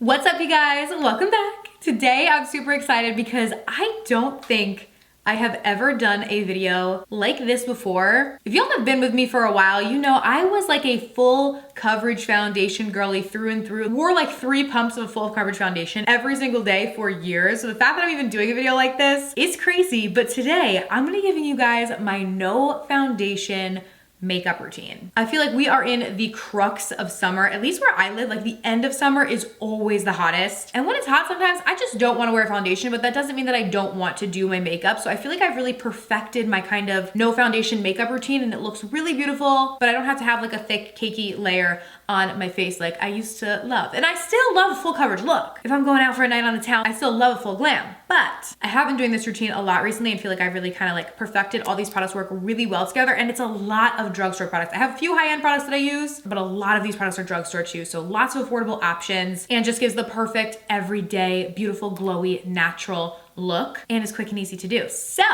What's up, you guys? Welcome back. Today I'm super excited because I don't think I have ever done a video like this before. If y'all have been with me for a while, you know I was like a full coverage foundation girly through and through. Wore like 3 pumps of full coverage foundation every single day for years. So the fact that I'm even doing a video like this is crazy. But today I'm gonna be giving you guys my no foundation makeup routine. I feel like we are in the crux of summer, at least where I live. Like the end of summer is always the hottest. And when it's hot sometimes, I just don't want to wear foundation, but that doesn't mean that I don't want to do my makeup. So I feel like I've really perfected my kind of no foundation makeup routine and it looks really beautiful, but I don't have to have like a thick cakey layer on my face like I used to love. And I still love a full coverage look. If I'm going out for a night on the town, I still love a full glam. But I have been doing this routine a lot recently and feel like I've really kind of like perfected all these products work really well together, and it's a lot of drugstore products. I have a few high-end products that I use, but a lot of these products are drugstore too. So lots of affordable options and just gives the perfect everyday, beautiful, glowy, natural look, and is quick and easy to do. So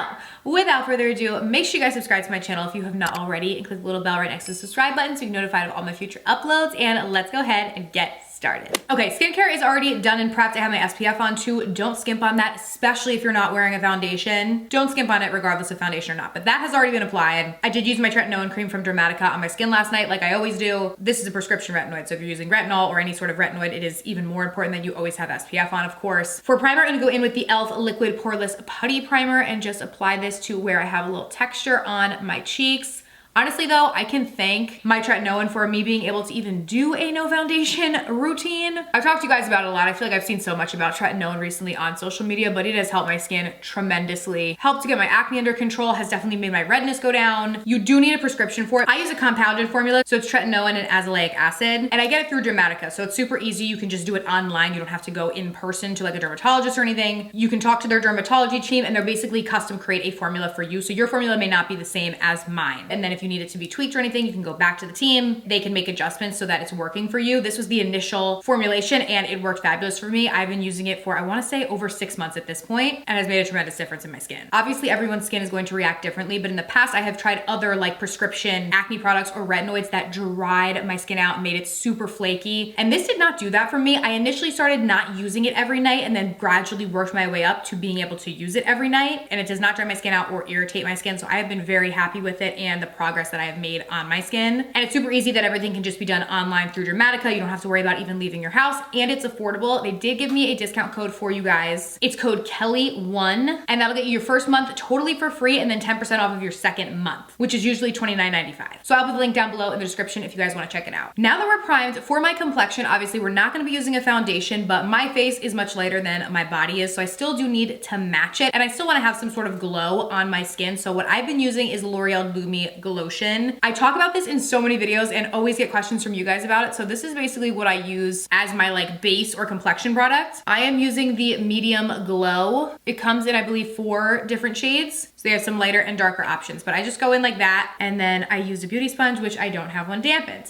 without further ado, make sure you guys subscribe to my channel if you have not already and click the little bell right next to the subscribe button so you're notified of all my future uploads, and let's go ahead and get started. Okay, skincare is already done and prepped. I have my SPF on too. Don't skimp on that, especially if you're not wearing a foundation. Don't skimp on it regardless of foundation or not, but that has already been applied. I did use my tretinoin cream from Dermatica on my skin last night like I always do. This is a prescription retinoid, so if you're using retinol or any sort of retinoid, it is even more important that you always have SPF on, of course. For primer, I'm gonna go in with the e.l.f. Liquid Poreless Putty Primer and just apply this to where I have a little texture on my cheeks. Honestly though, I can thank my tretinoin for me being able to even do a no foundation routine. I've talked to you guys about it a lot. I feel like I've seen so much about tretinoin recently on social media, but it has helped my skin tremendously. Helped to get my acne under control, has definitely made my redness go down. You do need a prescription for it. I use a compounded formula, so it's tretinoin and azelaic acid, and I get it through Dermatica, so it's super easy. You can just do it online. You don't have to go in person to like a dermatologist or anything. You can talk to their dermatology team and they're basically custom create a formula for you. So your formula may not be the same as mine. And then if you need it to be tweaked or anything, you can go back to the team. They can make adjustments so that it's working for you. This was the initial formulation and it worked fabulous for me. I've been using it for, I wanna say, over 6 months at this point, and has made a tremendous difference in my skin. Obviously, everyone's skin is going to react differently, but in the past, I have tried other like prescription acne products or retinoids that dried my skin out and made it super flaky. And this did not do that for me. I initially started not using it every night and then gradually worked my way up to being able to use it every night. And it does not dry my skin out or irritate my skin. So I have been very happy with it and the progress that I have made on my skin. And it's super easy that everything can just be done online through Dermatica. You don't have to worry about even leaving your house, and it's affordable. They did give me a discount code for you guys. It's code Kelly1, and that'll get you your first month totally for free and then 10% off of your second month, which is usually $29.95. So I'll put the link down below in the description if you guys want to check it out. Now that we're primed, for my complexion, obviously we're not going to be using a foundation, but my face is much lighter than my body is, so I still do need to match it, and I still want to have some sort of glow on my skin. So what I've been using is L'Oreal Lumi Glotion. I talk about this in so many videos and always get questions from you guys about it. So this is basically what I use as my like base or complexion product. I am using the medium glow. It comes in, I believe, 4 different shades. So they have some lighter and darker options, but I just go in like that. And then I use a beauty sponge, which I don't have one dampened.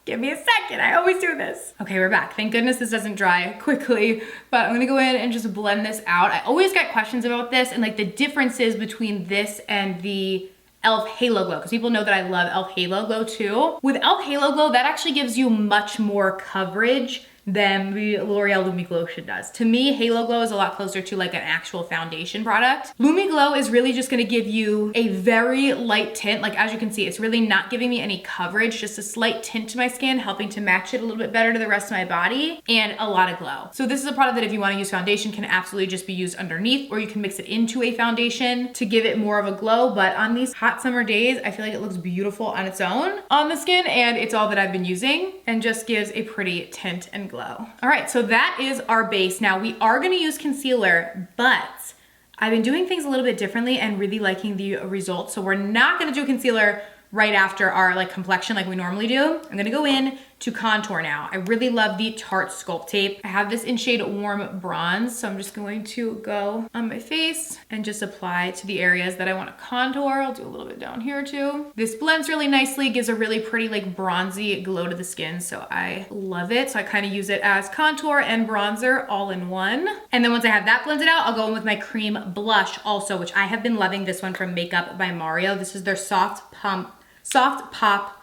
Give me a second, I always do this. Okay, we're back. Thank goodness this doesn't dry quickly, but I'm gonna go in and just blend this out. I always get questions about this and like the differences between this and the e.l.f. Halo Glow, because people know that I love e.l.f. Halo Glow too. With e.l.f. Halo Glow, that actually gives you much more coverage than the L'Oreal Lumi Glotion does. To me, Halo Glow is a lot closer to like an actual foundation product. Lumi Glow is really just gonna give you a very light tint. Like as you can see, it's really not giving me any coverage, just a slight tint to my skin, helping to match it a little bit better to the rest of my body, and a lot of glow. So this is a product that if you wanna use foundation can absolutely just be used underneath, or you can mix it into a foundation to give it more of a glow. But on these hot summer days, I feel like it looks beautiful on its own on the skin, and it's all that I've been using and just gives a pretty tint and glow. All right, so that is our base. Now we are gonna use concealer, but I've been doing things a little bit differently and really liking the results. So we're not gonna do concealer right after our like complexion like we normally do. I'm gonna go in to contour now. I really love the Tarte Sculpt Tape. I have this in shade Warm Bronze, so I'm just going to go on my face and just apply to the areas that I want to contour. I'll do a little bit down here too. This blends really nicely, gives a really pretty like bronzy glow to the skin, so I love it. So I kind of use it as contour and bronzer all in one. And then once I have that blended out, I'll go in with my cream blush also, which I have been loving this one from Makeup by Mario. This is their Soft Pop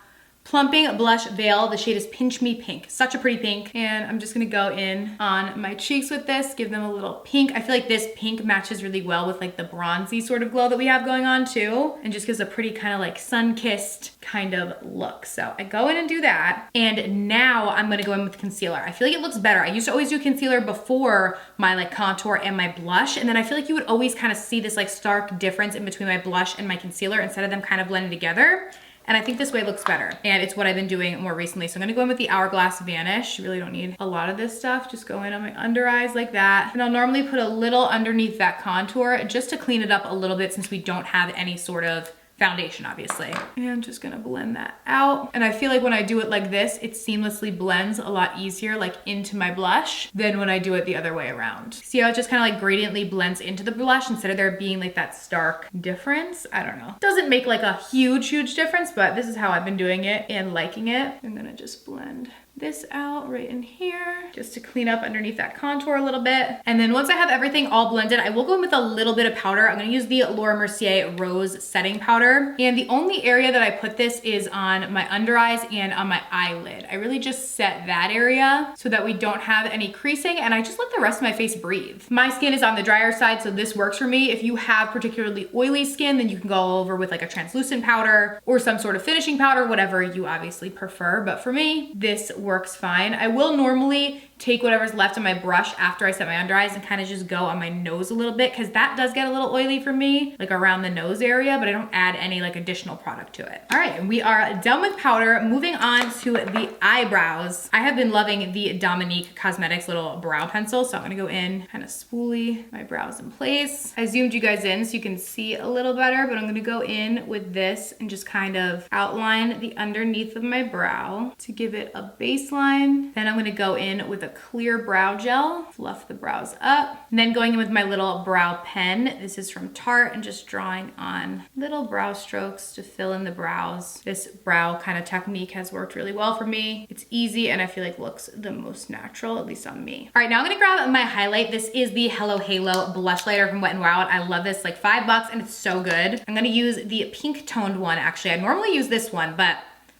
Plumping Blush Veil. The shade is Pinch Me Pink. Such a pretty pink. And I'm just gonna go in on my cheeks with this, give them a little pink. I feel like this pink matches really well with like the bronzy sort of glow that we have going on too, and just gives a pretty kind of like sun-kissed kind of look. So I go in and do that. And now I'm gonna go in with concealer. I feel like it looks better. I used to always do concealer before my like contour and my blush, and then I feel like you would always kind of see this like stark difference in between my blush and my concealer instead of them kind of blending together. And I think this way looks better. And it's what I've been doing more recently. So I'm gonna go in with the Hourglass Vanish. You really don't need a lot of this stuff. Just go in on my under eyes like that. And I'll normally put a little underneath that contour just to clean it up a little bit since we don't have any sort of foundation, obviously. And I'm just gonna blend that out. And I feel like when I do it like this, it seamlessly blends a lot easier like into my blush than when I do it the other way around. See how it just kind of like gradiently blends into the blush instead of there being like that stark difference? I don't know. Doesn't make like a huge difference, but this is how I've been doing it and liking it. I'm gonna just blend this out right in here just to clean up underneath that contour a little bit. And then once I have everything all blended, I will go in with a little bit of powder. I'm gonna use the Laura Mercier Rose Setting Powder. And the only area that I put this is on my under eyes and on my eyelid. I really just set that area so that we don't have any creasing, and I just let the rest of my face breathe. My skin is on the drier side, so this works for me. If you have particularly oily skin, then you can go over with like a translucent powder or some sort of finishing powder, whatever you obviously prefer. But for me, this works fine. I will normally take whatever's left on my brush after I set my under eyes and kind of just go on my nose a little bit, because that does get a little oily for me, like around the nose area, but I don't add any like additional product to it. All right, we are done with powder. Moving on to the eyebrows. I have been loving the Dominique Cosmetics little brow pencil, so I'm gonna go in, kind of spoolie my brows in place. I zoomed you guys in so you can see a little better, but I'm gonna go in with this and just kind of outline the underneath of my brow to give it a baseline. Then I'm gonna go in with a clear brow gel, fluff the brows up. And then going in with my little brow pen. This is from Tarte, and just drawing on little brow strokes to fill in the brows. This brow kind of technique has worked really well for me. It's easy and I feel like looks the most natural, at least on me. All right, now I'm gonna grab my highlight. This is the Hello Halo blush lighter from Wet n Wild. I love this, like $5 and it's so good. I'm gonna use the pink toned one actually. I normally use this one, but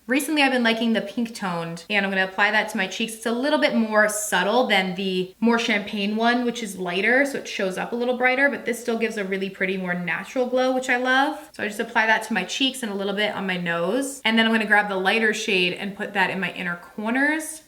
recently I've been liking the pink toned, and I'm gonna apply that to my cheeks. It's a little bit more subtle than the more champagne one, which is lighter, so it shows up a little brighter, but this still gives a really pretty, more natural glow, which I love. So I just apply that to my cheeks and a little bit on my nose. And then I'm gonna grab the lighter shade and put that in my inner corners,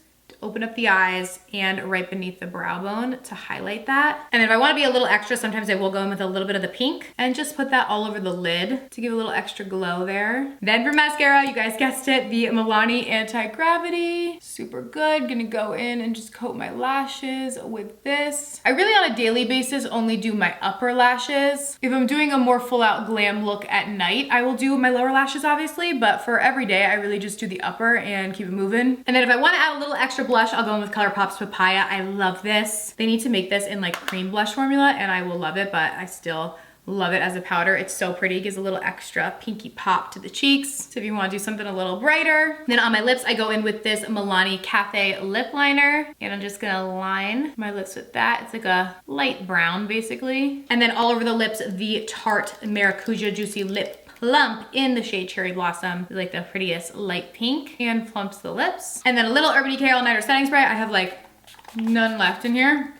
open up the eyes and right beneath the brow bone to highlight that. And if I wanna be a little extra, sometimes I will go in with a little bit of the pink and just put that all over the lid to give a little extra glow there. Then for mascara, you guys guessed it, the Milani Anti-Gravity. Super good. Gonna go in and just coat my lashes with this. I really on a daily basis only do my upper lashes. If I'm doing a more full out glam look at night, I will do my lower lashes obviously, but for every day, I really just do the upper and keep it moving. And then if I wanna add a little extra blush, I'll go in with ColourPop's Papaya. I love this. They need to make this in like cream blush formula and I will love it, but I still love it as a powder. It's so pretty. It gives a little extra pinky pop to the cheeks. So if you want to do something a little brighter. Then on my lips, I go in with this Milani Cafe lip liner, and I'm just gonna line my lips with that. It's like a light brown basically. And then all over the lips, the Tarte Maracuja Juicy Lip Plump in the shade Cherry Blossom, like the prettiest light pink, and plumps the lips. And then a little Urban Decay All Nighter Setting Spray. I have like none left in here,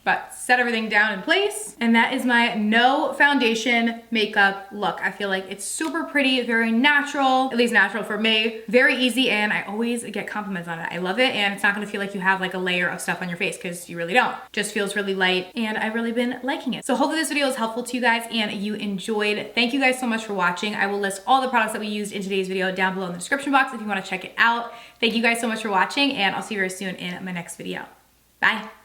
but set everything down in place. And that is my no foundation makeup look. I feel like it's super pretty, very natural, at least natural for me, very easy, and I always get compliments on it. I love it, and it's not gonna feel like you have like a layer of stuff on your face, because you really don't. Just feels really light, and I've really been liking it. So hopefully this video was helpful to you guys and you enjoyed. Thank you guys so much for watching. I will list all the products that we used in today's video down below in the description box if you wanna check it out. Thank you guys so much for watching, and I'll see you very soon in my next video. Bye.